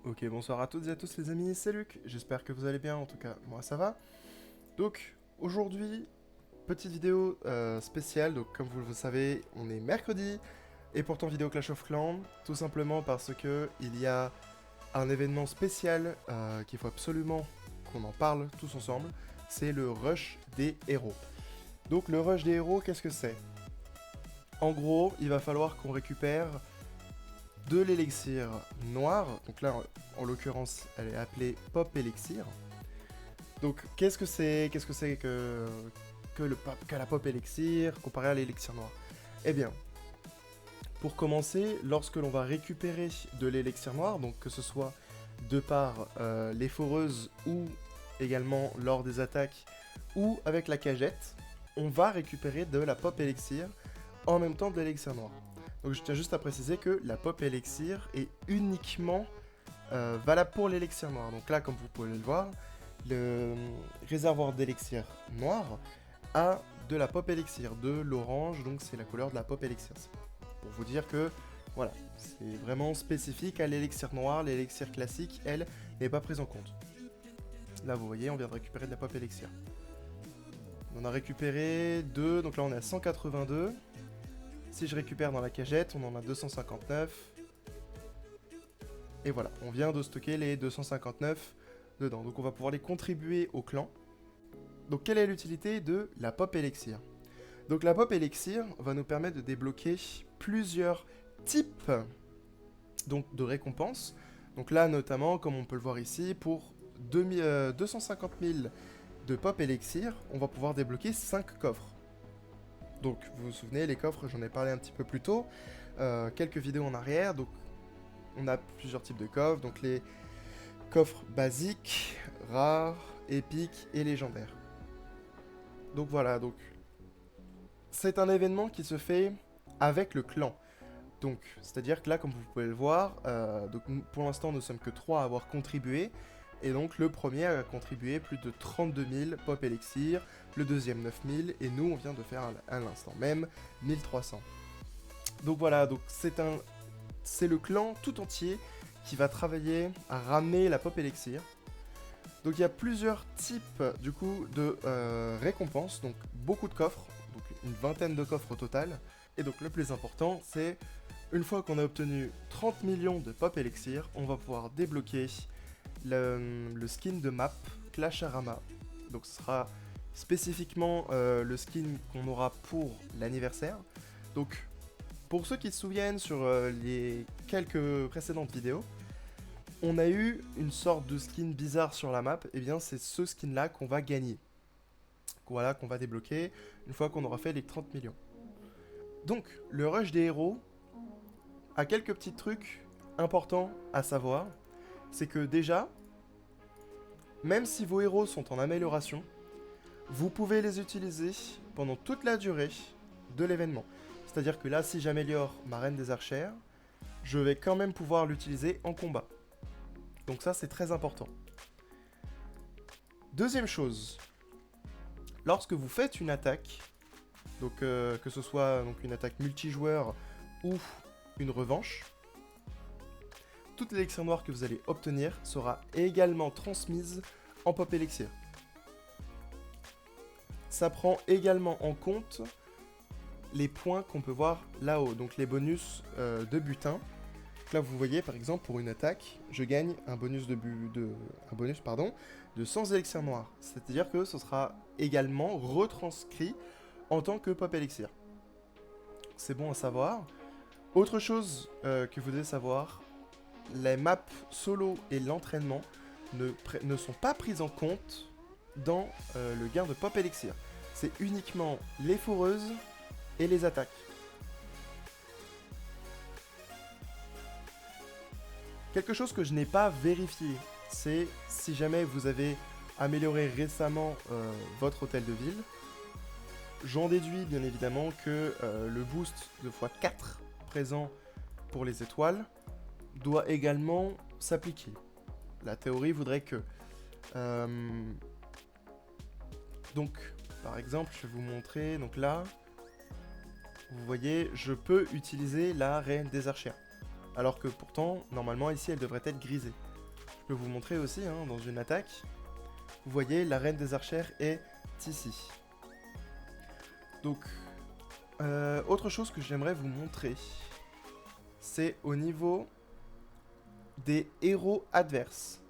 Ok, bonsoir à toutes et à tous les amis, c'est Luc, j'espère que vous allez bien, en tout cas moi ça va. Donc aujourd'hui, petite vidéo spéciale, donc comme vous le savez, on est mercredi, et pourtant vidéo Clash of Clans, tout simplement parce que il y a un événement spécial qu'il faut absolument qu'on en parle tous ensemble, c'est le rush des héros. Donc le rush des héros, qu'est-ce que c'est? En gros, il va falloir qu'on récupère de l'élixir noir, donc là en l'occurrence elle est appelée Pop Elixir. Donc qu'est-ce que la Pop Elixir comparé à l'élixir noir? Eh bien, pour commencer, lorsque l'on va récupérer de l'élixir noir, donc que ce soit de par les foreuses ou également lors des attaques ou avec la cagette, on va récupérer de la Pop Elixir en même temps de l'élixir noir. Donc je tiens juste à préciser que la Pop Elixir est uniquement valable pour l'élixir noir. Donc là, comme vous pouvez le voir, le réservoir d'élixir noir a de la Pop Elixir, de l'orange, donc c'est la couleur de la Pop Elixir. C'est pour vous dire que, voilà, c'est vraiment spécifique à l'élixir noir, l'élixir classique, elle, n'est pas prise en compte. Là, vous voyez, on vient de récupérer de la Pop Elixir. On en a récupéré 2, donc là on est à 182. Si je récupère dans la cagette, on en a 259. Et voilà, on vient de stocker les 259 dedans. Donc on va pouvoir les contribuer au clan. Donc quelle est l'utilité de la Pop Elixir? Donc la Pop Elixir va nous permettre de débloquer plusieurs types donc, de récompenses. Donc là notamment, comme on peut le voir ici, pour 250 000 de Pop Elixir, on va pouvoir débloquer 5 coffres. Donc vous vous souvenez, les coffres, j'en ai parlé un petit peu plus tôt, quelques vidéos en arrière. Donc on a plusieurs types de coffres, donc les coffres basiques, rares, épiques et légendaires. Donc voilà, donc c'est un événement qui se fait avec le clan. Donc, c'est-à-dire que là, comme vous pouvez le voir, donc, pour l'instant, nous sommes que 3 à avoir contribué. Et donc, le premier a contribué plus de 32 000 Pop Elixir, le deuxième 9 000, et nous, on vient de faire à l'instant même 1300. Donc voilà, donc c'est le clan tout entier qui va travailler à ramener la Pop Elixir. Donc il y a plusieurs types du coup de récompenses, donc beaucoup de coffres, donc une vingtaine de coffres au total. Et donc le plus important, c'est une fois qu'on a obtenu 30 millions de Pop Elixir, on va pouvoir débloquer le skin de map Clasharama. Donc ce sera spécifiquement le skin qu'on aura pour l'anniversaire. Donc pour ceux qui se souviennent sur les quelques précédentes vidéos, on a eu une sorte de skin bizarre sur la map, et bien c'est ce skin là qu'on va gagner. Voilà, qu'on va débloquer une fois qu'on aura fait les 30 millions. Donc, le rush des héros a quelques petits trucs importants à savoir. C'est que déjà, même si vos héros sont en amélioration, vous pouvez les utiliser pendant toute la durée de l'événement. C'est-à-dire que là, si j'améliore ma reine des archères, je vais quand même pouvoir l'utiliser en combat. Donc ça, c'est très important. Deuxième chose, lorsque vous faites une attaque, donc que ce soit donc, une attaque multijoueur ou une revanche, toute l'élixir noire que vous allez obtenir sera également transmise en Pop Elixir. Ça prend également en compte les points qu'on peut voir là-haut, donc les bonus de butin. Donc là, vous voyez, par exemple, pour une attaque, je gagne un bonus de 100 élixirs noirs. C'est-à-dire que ce sera également retranscrit en tant que Pop Elixir. C'est bon à savoir. Autre chose que vous devez savoir, les maps solo et l'entraînement ne sont pas prises en compte dans le gain de Pop Elixir. C'est uniquement les foreuses et les attaques. Quelque chose que je n'ai pas vérifié, c'est si jamais vous avez amélioré récemment votre hôtel de ville. J'en déduis bien évidemment que le boost de x4 présent pour les étoiles doit également s'appliquer. La théorie voudrait que... donc, par exemple, je vais vous montrer, donc là, vous voyez, je peux utiliser la reine des archères. Alors que pourtant, normalement, ici, elle devrait être grisée. Je vais vous montrer aussi, hein, dans une attaque. Vous voyez, la reine des archères est ici. Donc, autre chose que j'aimerais vous montrer, c'est au niveau des héros adverses.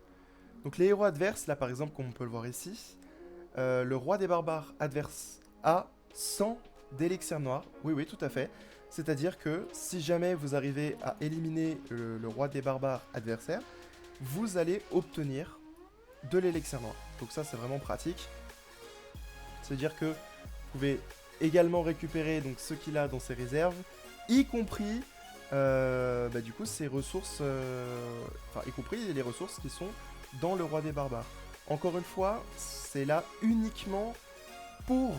Donc les héros adverses, là par exemple, comme on peut le voir ici, le roi des barbares adverse a 100 d'élixir noir. Oui, oui, tout à fait. C'est-à-dire que si jamais vous arrivez à éliminer le roi des barbares adversaire, vous allez obtenir de l'élixir noir. Donc ça, c'est vraiment pratique. C'est-à-dire que vous pouvez également récupérer donc, ce qu'il a dans ses réserves, y compris du coup, ses ressources, y compris les ressources qui sont dans le roi des barbares. Encore une fois, c'est là uniquement pour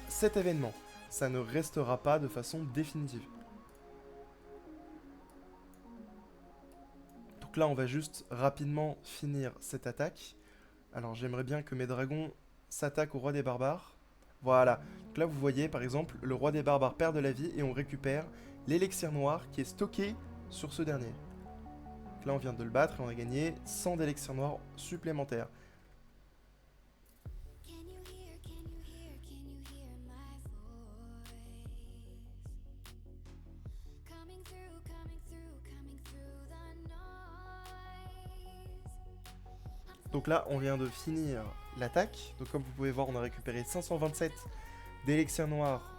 cet événement. Ça ne restera pas de façon définitive. Donc là, on va juste rapidement finir cette attaque. Alors, j'aimerais bien que mes dragons s'attaquent au roi des barbares. Voilà. Donc là, vous voyez, par exemple, le roi des barbares perd de la vie et on récupère l'élixir noir qui est stocké sur ce dernier. Donc là, on vient de le battre et on a gagné 100 d'élixir noir supplémentaires. Donc là, on vient de finir l'attaque. Donc comme vous pouvez voir, on a récupéré 527 d'élixir noir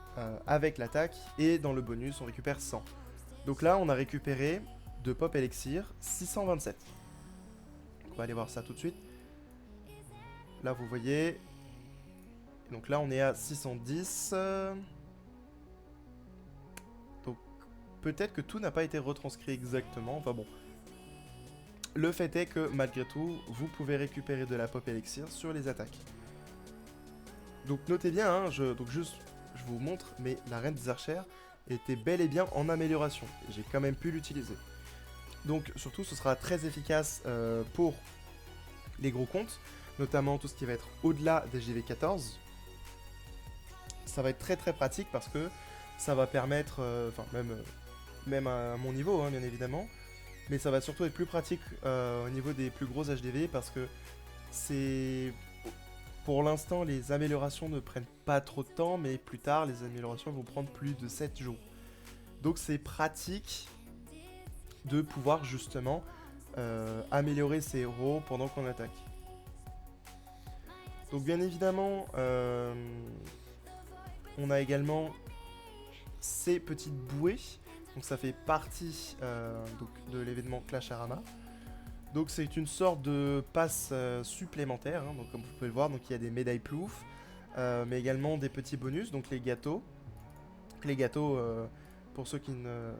avec l'attaque. Et dans le bonus, on récupère 100. Donc là, on a récupéré de pop élixir 627. On va aller voir ça tout de suite. Là, vous voyez. Donc là, on est à 610. Donc peut-être que tout n'a pas été retranscrit exactement. Enfin bon. Le fait est que, malgré tout, vous pouvez récupérer de la pop élixir sur les attaques. Donc notez bien, hein, je vous montre, mais la reine des archères était bel et bien en amélioration. J'ai quand même pu l'utiliser. Donc surtout, ce sera très efficace pour les gros comptes, notamment tout ce qui va être au-delà des GV14. Ça va être très très pratique parce que ça va permettre, même à mon niveau, hein, bien évidemment, mais ça va surtout être plus pratique au niveau des plus gros HDV parce que c'est... Pour l'instant, les améliorations ne prennent pas trop de temps, mais plus tard, les améliorations vont prendre plus de 7 jours. Donc c'est pratique de pouvoir justement améliorer ses héros pendant qu'on attaque. Donc bien évidemment, on a également ces petites bouées. Donc ça fait partie de l'événement Clash Arama. Donc c'est une sorte de passe supplémentaire, hein, donc comme vous pouvez le voir, donc il y a des médailles plouf, mais également des petits bonus, donc les gâteaux. Les gâteaux, pour ceux qui ne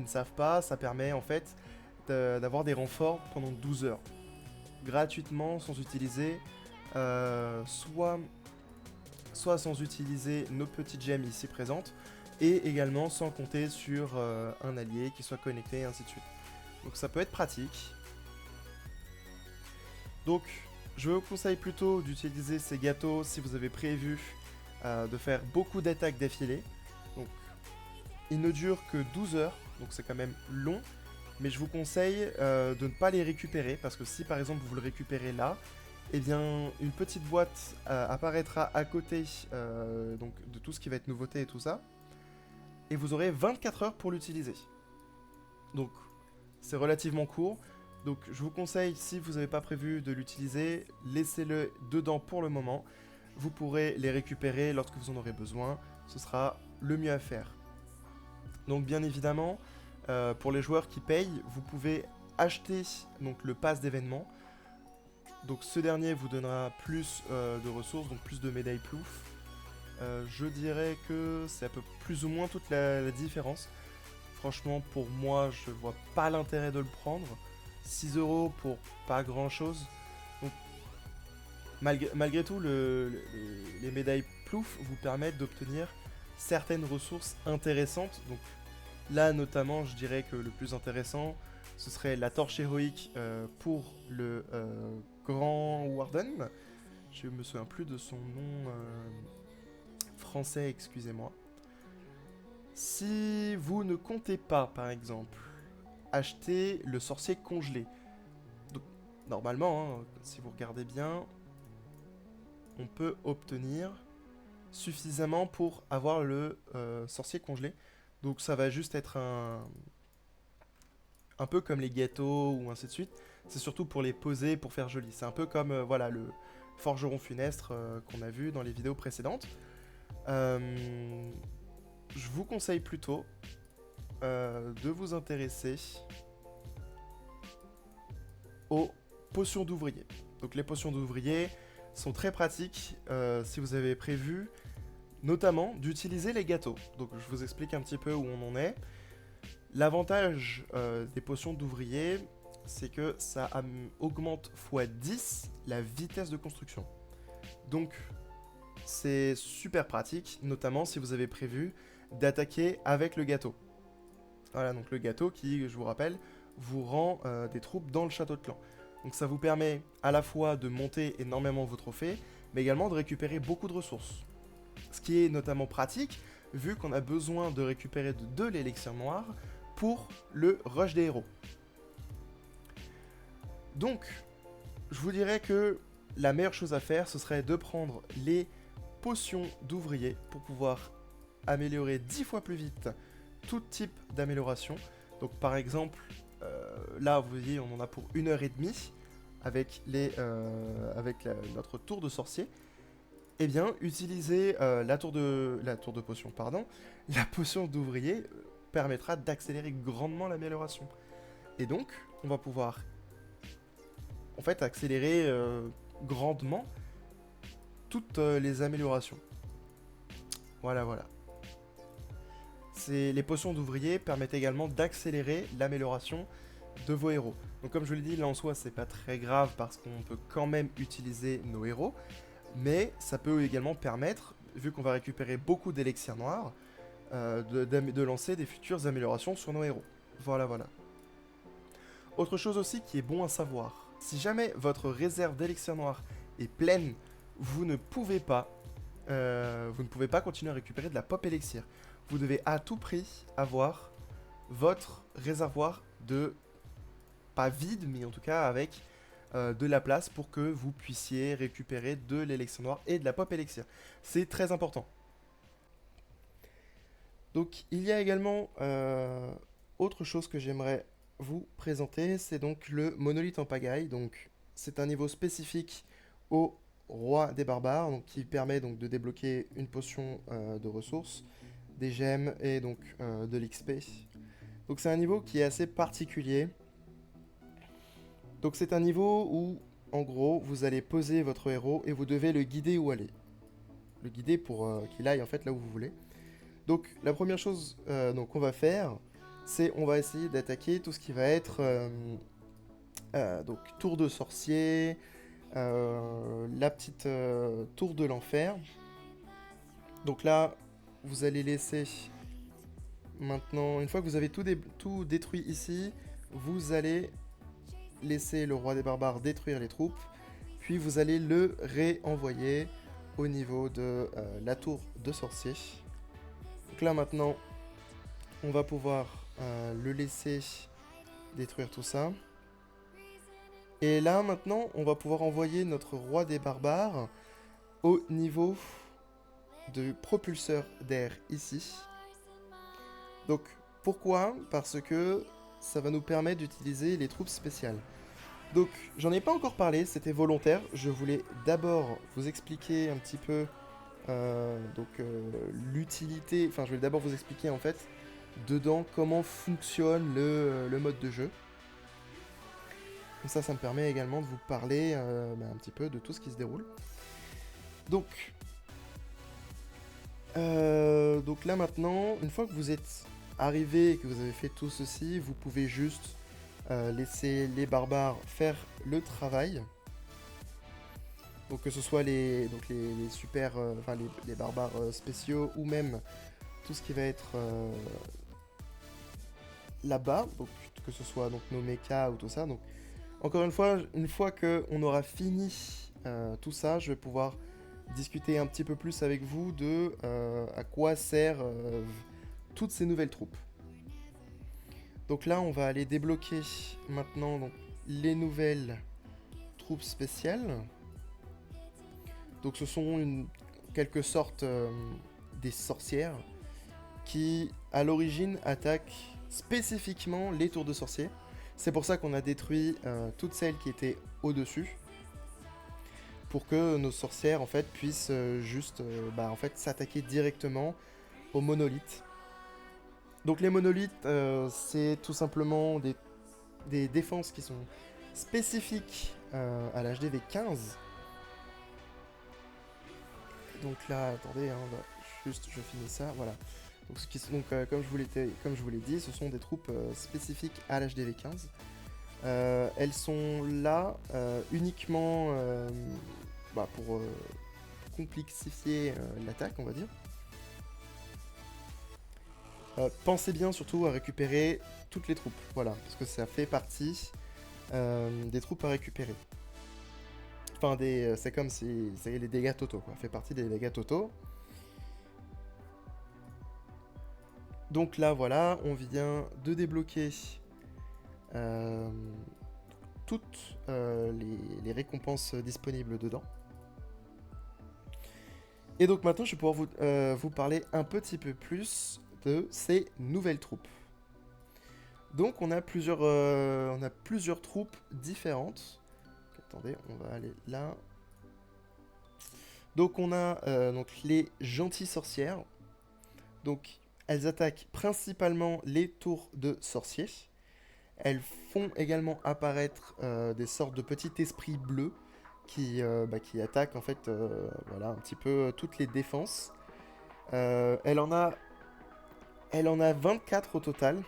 savent pas, ça permet en fait d'avoir des renforts pendant 12 heures. Gratuitement, sans utiliser, soit sans utiliser nos petites gemmes ici présentes, et également sans compter sur un allié qui soit connecté, et ainsi de suite. Donc ça peut être pratique. Donc, je vous conseille plutôt d'utiliser ces gâteaux si vous avez prévu de faire beaucoup d'attaques d'affilée. Donc, ils ne durent que 12 heures, donc c'est quand même long. Mais je vous conseille de ne pas les récupérer, parce que si par exemple vous le récupérez là, eh bien une petite boîte apparaîtra à côté donc, de tout ce qui va être nouveauté et tout ça. Et vous aurez 24 heures pour l'utiliser. Donc, c'est relativement court. Donc je vous conseille, si vous n'avez pas prévu de l'utiliser, laissez-le dedans pour le moment. Vous pourrez les récupérer lorsque vous en aurez besoin. Ce sera le mieux à faire. Donc bien évidemment, pour les joueurs qui payent, vous pouvez acheter donc, le pass d'événement. Donc ce dernier vous donnera plus de ressources, donc plus de médailles plouf. Je dirais que c'est à peu plus ou moins toute la différence. Franchement, pour moi, je vois pas l'intérêt de le prendre. 6 € pour pas grand chose. Donc, malgré tout, les médailles plouf vous permettent d'obtenir certaines ressources intéressantes. Donc là, notamment, je dirais que le plus intéressant, ce serait la torche héroïque pour le Grand Warden. Je me souviens plus de son nom français, excusez-moi. Si vous ne comptez pas, par exemple, acheter le sorcier congelé. Donc normalement, hein, si vous regardez bien, on peut obtenir suffisamment pour avoir le sorcier congelé. Donc ça va juste être un peu comme les gâteaux ou ainsi de suite. C'est surtout pour les poser, pour faire joli. C'est un peu comme voilà, le forgeron funestre qu'on a vu dans les vidéos précédentes. Je vous conseille plutôt de vous intéresser aux potions d'ouvrier. Donc les potions d'ouvrier sont très pratiques si vous avez prévu notamment d'utiliser les gâteaux. Donc je vous explique un petit peu où on en est. L'avantage des potions d'ouvrier, c'est que ça augmente x10 la vitesse de construction. Donc c'est super pratique, notamment si vous avez prévu d'attaquer avec le gâteau. Voilà, donc le gâteau qui, je vous rappelle, vous rend des troupes dans le château de clan. Donc ça vous permet à la fois de monter énormément vos trophées, mais également de récupérer beaucoup de ressources. Ce qui est notamment pratique, vu qu'on a besoin de récupérer de l'élixir noir pour le rush des héros. Donc, je vous dirais que la meilleure chose à faire, ce serait de prendre les potions d'ouvrier pour pouvoir améliorer 10 fois plus vite tout type d'amélioration. Donc par exemple, là vous voyez on en a pour 1h30 avec, notre tour de sorcier. Eh bien, utiliser la tour de potion, pardon, la potion d'ouvrier permettra d'accélérer grandement l'amélioration. Et donc, on va pouvoir en fait accélérer grandement toutes les améliorations. Voilà. Les potions d'ouvrier permettent également d'accélérer l'amélioration de vos héros. Donc comme je l'ai dit, là en soi c'est pas très grave parce qu'on peut quand même utiliser nos héros, mais ça peut également permettre, vu qu'on va récupérer beaucoup d'élixirs noirs, de lancer des futures améliorations sur nos héros. Voilà. Autre chose aussi qui est bon à savoir, si jamais votre réserve d'élixirs noirs est pleine, vous ne pouvez pas continuer à récupérer de la pop élixir. Vous devez à tout prix avoir votre réservoir pas vide, mais en tout cas avec de la place pour que vous puissiez récupérer de l'élixir noir et de la pop élixir. C'est très important. Donc il y a également autre chose que j'aimerais vous présenter, c'est donc le monolithe en pagaille. Donc c'est un niveau spécifique au roi des barbares, donc qui permet donc de débloquer une potion de ressources, des gemmes et donc de l'XP. Donc c'est un niveau qui est assez particulier. Donc c'est un niveau où, en gros, vous allez poser votre héros et vous devez le guider où aller. Le guider pour qu'il aille en fait là où vous voulez. Donc la première chose qu'on va faire, c'est on va essayer d'attaquer tout ce qui va être donc tour de sorcier, la petite tour de l'enfer. Donc là, vous allez laisser maintenant, une fois que vous avez tout détruit ici, vous allez laisser le roi des barbares détruire les troupes, puis vous allez le réenvoyer au niveau de la tour de sorcier. Donc là maintenant, on va pouvoir le laisser détruire tout ça. Et là maintenant, on va pouvoir envoyer notre roi des barbares au niveau de propulseur d'air ici. Donc pourquoi? Parce que ça va nous permettre d'utiliser les troupes spéciales. Donc j'en ai pas encore parlé, c'était volontaire. Je voulais d'abord vous expliquer un petit peu l'utilité, enfin je vais d'abord vous expliquer en fait dedans comment fonctionne le mode de jeu. Comme ça me permet également de vous parler un petit peu de tout ce qui se déroule. Donc là maintenant, une fois que vous êtes arrivé et que vous avez fait tout ceci, vous pouvez juste laisser les barbares faire le travail. Donc que ce soit les super, les barbares spéciaux ou même tout ce qui va être là-bas, donc que ce soit donc nos mechas ou tout ça. Donc encore une fois que on aura fini tout ça, je vais pouvoir discuter un petit peu plus avec vous de à quoi servent toutes ces nouvelles troupes. Donc là, on va aller débloquer maintenant donc, les nouvelles troupes spéciales. Donc ce sont en quelque sorte des sorcières qui à l'origine attaquent spécifiquement les tours de sorciers. C'est pour ça qu'on a détruit toutes celles qui étaient au-dessus. Pour que nos sorcières en fait puissent juste en fait, s'attaquer directement aux monolithes. Donc les monolithes, c'est tout simplement des défenses qui sont spécifiques à l'HDV 15. Donc là, attendez, hein, juste je finis ça, voilà. Donc, comme je vous l'ai dit, ce sont des troupes spécifiques à l'HDV 15. Elles sont là uniquement pour complexifier l'attaque, on va dire. Pensez bien surtout à récupérer toutes les troupes, voilà, parce que ça fait partie des troupes à récupérer. Enfin, c'est comme si c'est les dégâts totaux, quoi. Fait partie des dégâts totaux. Donc là, voilà, on vient de débloquer toutes les récompenses disponibles dedans. Et donc maintenant, je vais pouvoir vous parler un petit peu plus de ces nouvelles troupes. Donc on a plusieurs troupes différentes. Attendez, on va aller là. Donc on a donc les gentilles sorcières. Donc elles attaquent principalement les tours de sorciers. Elles font également apparaître des sortes de petits esprits bleus qui attaquent en fait voilà, un petit peu toutes les défenses. Elle en a 24 au total.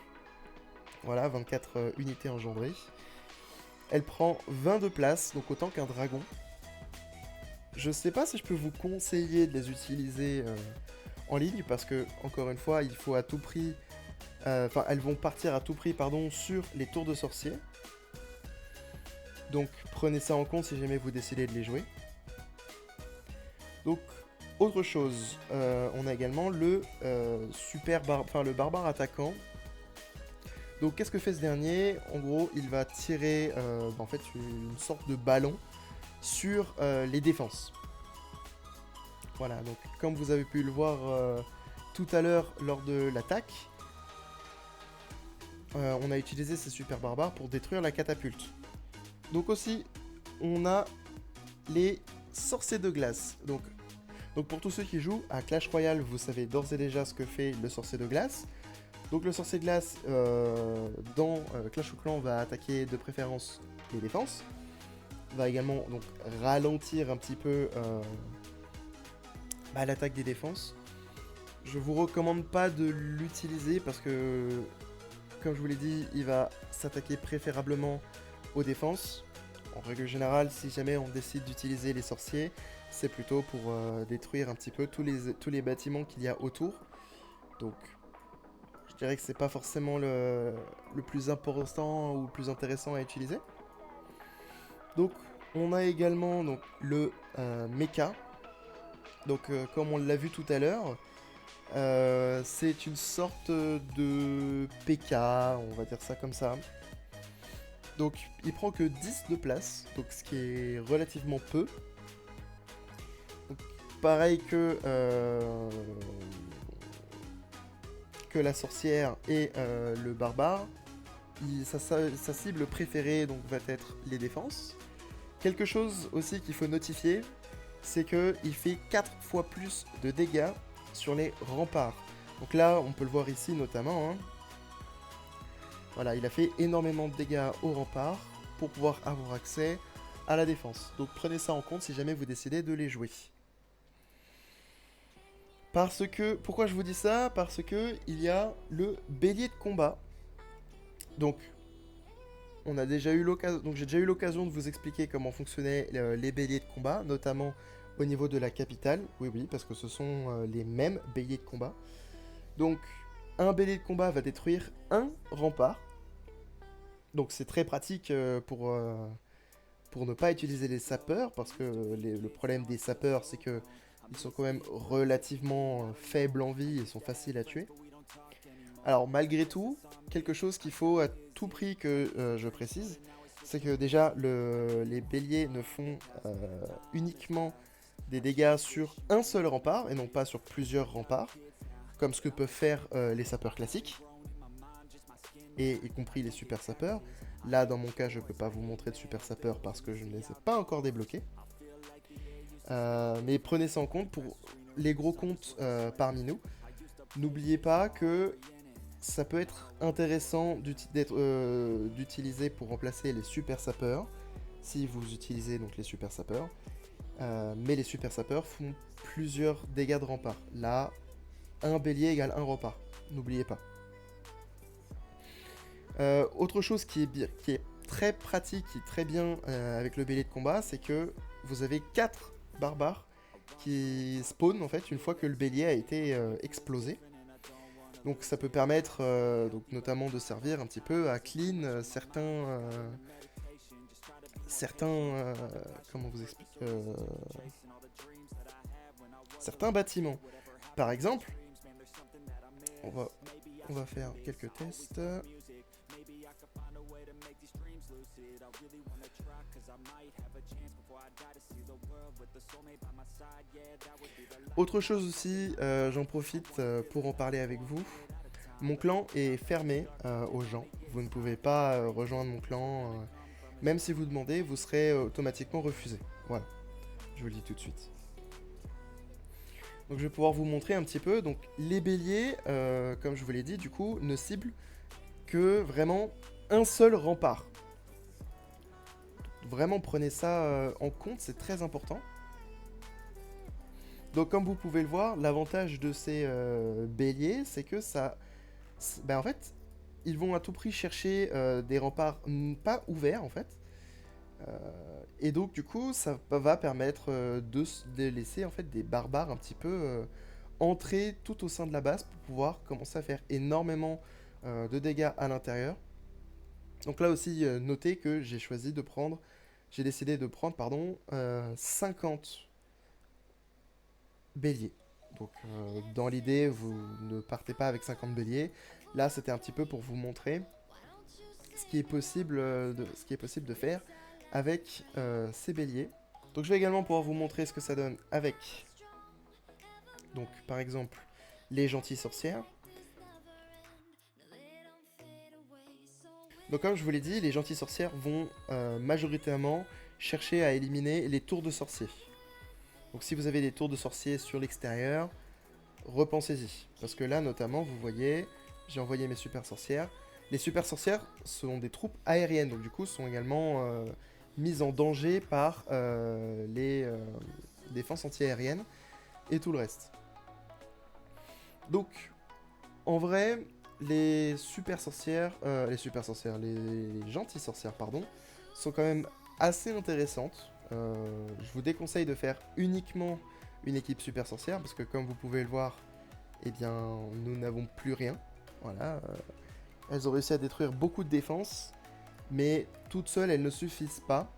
Voilà, 24 unités engendrées. Elle prend 22 places, donc autant qu'un dragon. Je sais pas si je peux vous conseiller de les utiliser en ligne, parce que, encore une fois, il faut à tout prix... elles vont partir à tout prix, pardon, sur les tours de sorciers. Donc, prenez ça en compte si jamais vous décidez de les jouer. Donc, autre chose, on a également le le barbare attaquant. Donc qu'est-ce que fait ce dernier? En gros, il va tirer en fait une sorte de ballon sur les défenses. Voilà, donc comme vous avez pu le voir tout à l'heure lors de l'attaque, on a utilisé ces super barbares pour détruire la catapulte. Donc aussi, on a les sorciers de glace. Donc pour tous ceux qui jouent à Clash Royale, vous savez d'ores et déjà ce que fait le sorcier de glace. Donc le sorcier de glace dans Clash of Clans va attaquer de préférence les défenses. Va également donc ralentir un petit peu l'attaque des défenses. Je vous recommande pas de l'utiliser parce que, comme je vous l'ai dit, il va s'attaquer préférablement aux défenses. En règle générale, si jamais on décide d'utiliser les sorciers, c'est plutôt pour détruire un petit peu tous les bâtiments qu'il y a autour. Donc je dirais que c'est pas forcément le plus important ou le plus intéressant à utiliser. Donc on a également donc, le mecha. Donc comme on l'a vu tout à l'heure, c'est une sorte de PK, on va dire ça comme ça. Donc il prend que 10 de place, donc ce qui est relativement peu. Donc, pareil que la sorcière et le barbare, sa cible préférée donc, va être les défenses. Quelque chose aussi qu'il faut notifier, c'est qu'il fait 4 fois plus de dégâts sur les remparts. Donc là, on peut le voir ici notamment. Hein. Voilà, il a fait énormément de dégâts aux remparts pour pouvoir avoir accès à la défense. Donc prenez ça en compte si jamais vous décidez de les jouer. Pourquoi je vous dis ça? Parce que il y a le bélier de combat. Donc, j'ai déjà eu l'occasion de vous expliquer comment fonctionnaient les béliers de combat, notamment au niveau de la capitale. Oui, parce que ce sont les mêmes béliers de combat. Donc, un bélier de combat va détruire un rempart. Donc, c'est très pratique pour ne pas utiliser les sapeurs, parce que le problème des sapeurs, c'est que ils sont quand même relativement faibles en vie et sont faciles à tuer. Alors malgré tout, quelque chose qu'il faut à tout prix que je précise, c'est que déjà les béliers ne font uniquement des dégâts sur un seul rempart et non pas sur plusieurs remparts, comme ce que peuvent faire les sapeurs classiques, et y compris les super sapeurs. Là, dans mon cas, je ne peux pas vous montrer de super sapeurs parce que je ne les ai pas encore débloqués. Mais prenez ça en compte pour les gros comptes parmi nous. N'oubliez pas que ça peut être intéressant d'utiliser pour remplacer les super sapeurs, si vous utilisez donc les super sapeurs. Mais les super sapeurs font plusieurs dégâts de rempart. Là, un bélier égale un rempart. N'oubliez pas. Autre chose qui est très pratique et très bien avec le bélier de combat, c'est que vous avez 4 barbares qui spawnent en fait une fois que le bélier a été explosé. Donc ça peut permettre donc, notamment de servir un petit peu à clean comment vous explique certains bâtiments. Par exemple, on va faire quelques tests. Autre chose aussi, j'en profite pour en parler avec vous. Mon clan est fermé aux gens. Vous ne pouvez pas rejoindre mon clan. Même si vous demandez, vous serez automatiquement refusé. Voilà, je vous le dis tout de suite. Donc je vais pouvoir vous montrer un petit peu. Donc les béliers, comme je vous l'ai dit, du coup, ne ciblent que vraiment un seul rempart. Vraiment prenez ça en compte, c'est très important. Donc comme vous pouvez le voir, l'avantage de ces béliers, c'est que ça... Ben, en fait, ils vont à tout prix chercher des remparts pas ouverts en fait. Et donc du coup, ça va permettre de laisser en fait des barbares un petit peu entrer tout au sein de la base pour pouvoir commencer à faire énormément de dégâts à l'intérieur. Donc là aussi, notez que j'ai décidé de prendre, pardon, 50 béliers. Donc dans l'idée, vous ne partez pas avec 50 béliers. Là, c'était un petit peu pour vous montrer ce qui est possible de faire avec ces béliers. Donc je vais également pouvoir vous montrer ce que ça donne avec, donc par exemple, les gentilles sorcières. Donc comme je vous l'ai dit, les gentilles sorcières vont majoritairement chercher à éliminer les tours de sorciers. Donc si vous avez des tours de sorciers sur l'extérieur, repensez-y. Parce que là, notamment, vous voyez, j'ai envoyé mes super sorcières. Les super sorcières sont des troupes aériennes, donc du coup, sont également mises en danger par les défenses anti-aériennes et tout le reste. Donc, en vrai, les gentilles sorcières, pardon, sont quand même assez intéressantes. Je vous déconseille de faire uniquement une équipe super sorcière parce que comme vous pouvez le voir, eh bien, nous n'avons plus rien. Voilà, elles ont réussi à détruire beaucoup de défenses, mais toutes seules, elles ne suffisent pas.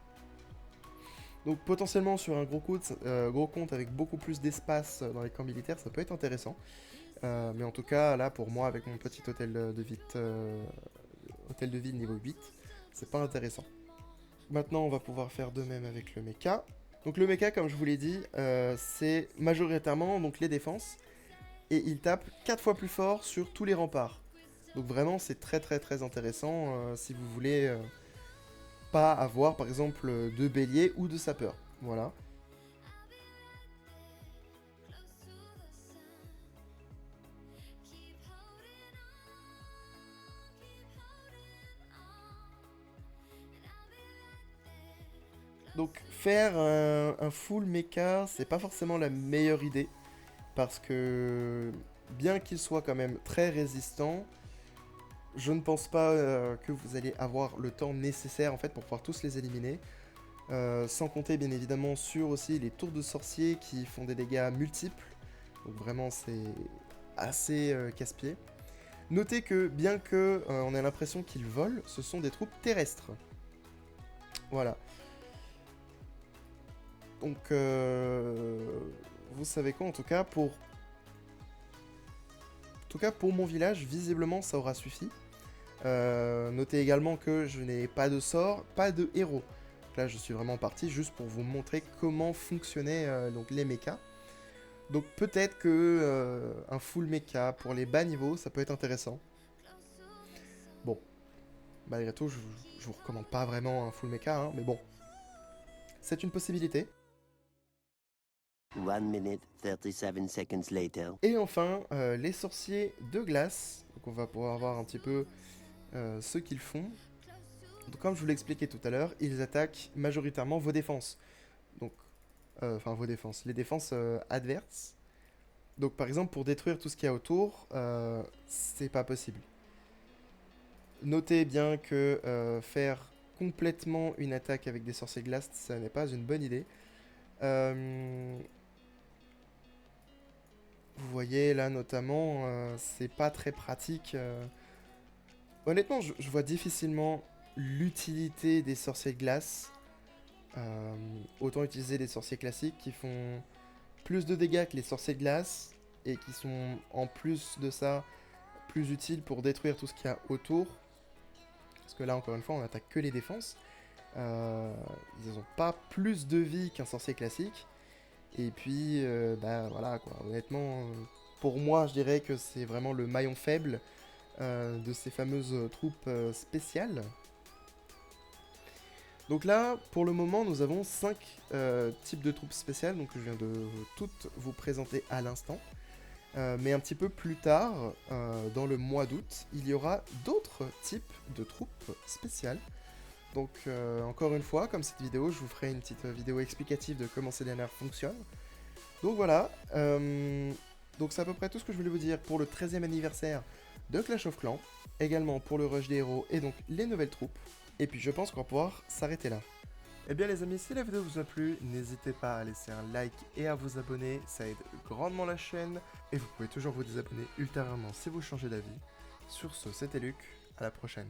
Donc potentiellement sur un gros compte avec beaucoup plus d'espace dans les camps militaires, ça peut être intéressant. Mais en tout cas, là, pour moi, avec mon petit hôtel de ville niveau 8, c'est pas intéressant. Maintenant, on va pouvoir faire de même avec le mecha. Donc le mecha, comme je vous l'ai dit, c'est majoritairement donc, les défenses. Et il tape 4 fois plus fort sur tous les remparts. Donc vraiment, c'est très très très intéressant si vous voulez pas avoir, par exemple, de bélier ou de sapeur. Voilà. Donc faire un full mecha, c'est pas forcément la meilleure idée. Parce que bien qu'il soit quand même très résistant, je ne pense pas que vous allez avoir le temps nécessaire en fait pour pouvoir tous les éliminer. Sans compter bien évidemment sur aussi les tours de sorciers qui font des dégâts multiples. Donc vraiment c'est assez casse-pied. Notez que bien que on ait l'impression qu'ils volent, ce sont des troupes terrestres. Voilà. Donc vous savez quoi en tout cas pour mon village, visiblement ça aura suffi. Notez également que je n'ai pas de sort, pas de héros. Donc là, je suis vraiment parti juste pour vous montrer comment fonctionnaient donc les mechas. Donc peut-être que un full mecha pour les bas niveaux, ça peut être intéressant. Bon, malgré tout, je vous recommande pas vraiment un full mecha, hein, mais bon, c'est une possibilité. 1 minute 37 seconds later. Et enfin, les sorciers de glace. Donc on va pouvoir voir un petit peu ce qu'ils font. Donc, comme je vous l'ai expliqué tout à l'heure, ils attaquent majoritairement vos défenses. Donc, enfin vos défenses, les défenses adverses. Donc par exemple pour détruire tout ce qu'il y a autour, c'est pas possible. Notez bien que faire complètement une attaque avec des sorciers de glace, ça n'est pas une bonne idée. Vous voyez là notamment, c'est pas très pratique. Honnêtement, je vois difficilement l'utilité des sorciers de glace. Autant utiliser des sorciers classiques qui font plus de dégâts que les sorciers de glace et qui sont en plus de ça plus utiles pour détruire tout ce qu'il y a autour. Parce que là, encore une fois, on attaque que les défenses. Ils n'ont pas plus de vie qu'un sorcier classique. Et puis, bah voilà quoi. Honnêtement, pour moi, je dirais que c'est vraiment le maillon faible de ces fameuses troupes spéciales. Donc là, pour le moment, nous avons 5 types de troupes spéciales, donc je viens de toutes vous présenter à l'instant. Mais un petit peu plus tard, dans le mois d'août, il y aura d'autres types de troupes spéciales. Donc encore une fois, comme cette vidéo, je vous ferai une petite vidéo explicative de comment ces dernières fonctionnent. Donc voilà, donc c'est à peu près tout ce que je voulais vous dire pour le 13e anniversaire de Clash of Clans, également pour le rush des héros et donc les nouvelles troupes. Et puis je pense qu'on va pouvoir s'arrêter là. Eh bien les amis, si la vidéo vous a plu, n'hésitez pas à laisser un like et à vous abonner, ça aide grandement la chaîne. Et vous pouvez toujours vous désabonner ultérieurement si vous changez d'avis. Sur ce, c'était Luc, à la prochaine.